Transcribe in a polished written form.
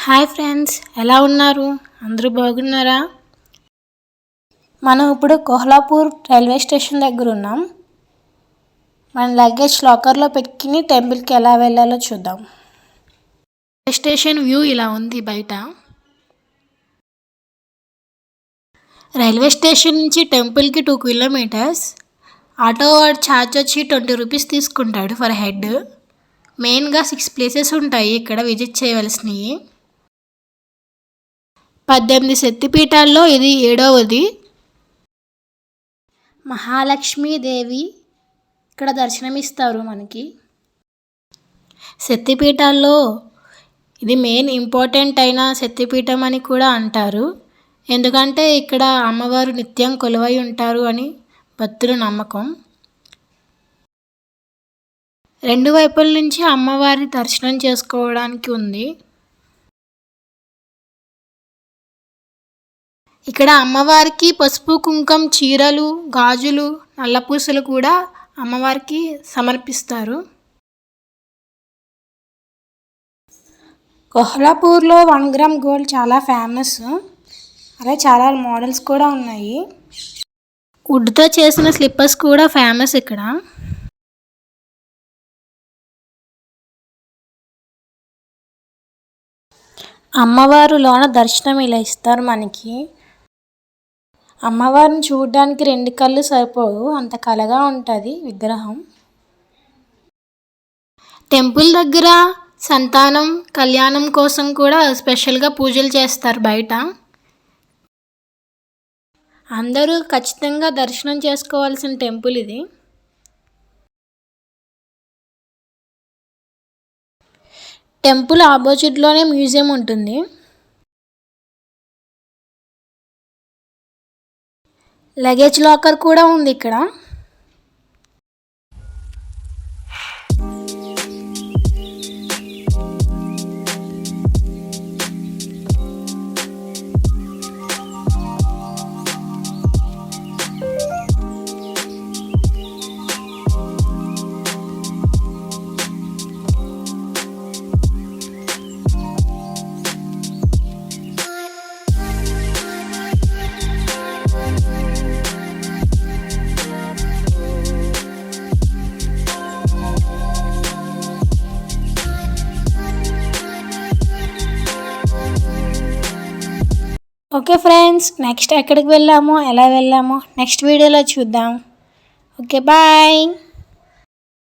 Hi friends, ఎలా ఉన్నారు? అందరూ బాగున్నారా? మనం ఇప్పుడు కోహ్లాపూర్ రైల్వే స్టేషన్ దగ్గర ఉన్నాం. మన లగేజ్ లాకర్లో పెట్టుకుని టెంపుల్కి ఎలా వెళ్ళాలో చూద్దాం. రైల్వే స్టేషన్ వ్యూ ఇలా ఉంది బయట. రైల్వే స్టేషన్ నుంచి టెంపుల్కి 2 కిలోమీటర్స్. ఆటో వాడు ఛార్జ్ వచ్చి 20 రూపీస్ తీసుకుంటాడు ఫర్ హెడ్. మెయిన్గా 6 ప్లేసెస్ ఉంటాయి ఇక్కడ విజిట్ చేయవలసినవి. 18 శక్తిపీఠాల్లో ఇది 7వది. మహాలక్ష్మీదేవి ఇక్కడ దర్శనమిస్తారు మనకి. శక్తిపీఠాల్లో ఇది మెయిన్ ఇంపార్టెంట్ అయిన శక్తిపీఠం అని కూడా అంటారు. ఎందుకంటే ఇక్కడ అమ్మవారు నిత్యం కొలువై ఉంటారు అని భక్తుల నమ్మకం. 2 వైపుల నుంచి అమ్మవారి దర్శనం చేసుకోవడానికి ఉంది. ఇక్కడ అమ్మవారికి పసుపు కుంకం చీరలు గాజులు నల్లపూసలు కూడా అమ్మవారికి సమర్పిస్తారు. కోహ్లాపూర్లో 1 గ్రామ్ గోల్డ్ చాలా ఫేమస్. అలాగే చాలా మోడల్స్ కూడా ఉన్నాయి. వుడ్తో చేసిన స్లిప్పర్స్ కూడా ఫేమస్ ఇక్కడ. అమ్మవారు లోన దర్శనం ఇలా ఇస్తారు మనకి. అమ్మవారిని చూడడానికి 2 కళ్ళు సరిపోవు, అంత కళగా ఉంటుంది విగ్రహం. టెంపుల్ దగ్గర సంతానం కళ్యాణం కోసం కూడా స్పెషల్గా పూజలు చేస్తారు బయట. అందరూ ఖచ్చితంగా దర్శనం చేసుకోవాల్సిన టెంపుల్ ఇది. టెంపుల్ ఆపోజిట్లోనే మ్యూజియం ఉంటుంది. లగేజ్ లాకర్ కూడా ఉంది ఇక్కడ. ఓకే ఫ్రెండ్స్, నెక్స్ట్ ఎక్కడికి వెళ్ళామో ఎలా వెళ్ళామో నెక్స్ట్ వీడియోలో చూద్దాం. Okay, bye.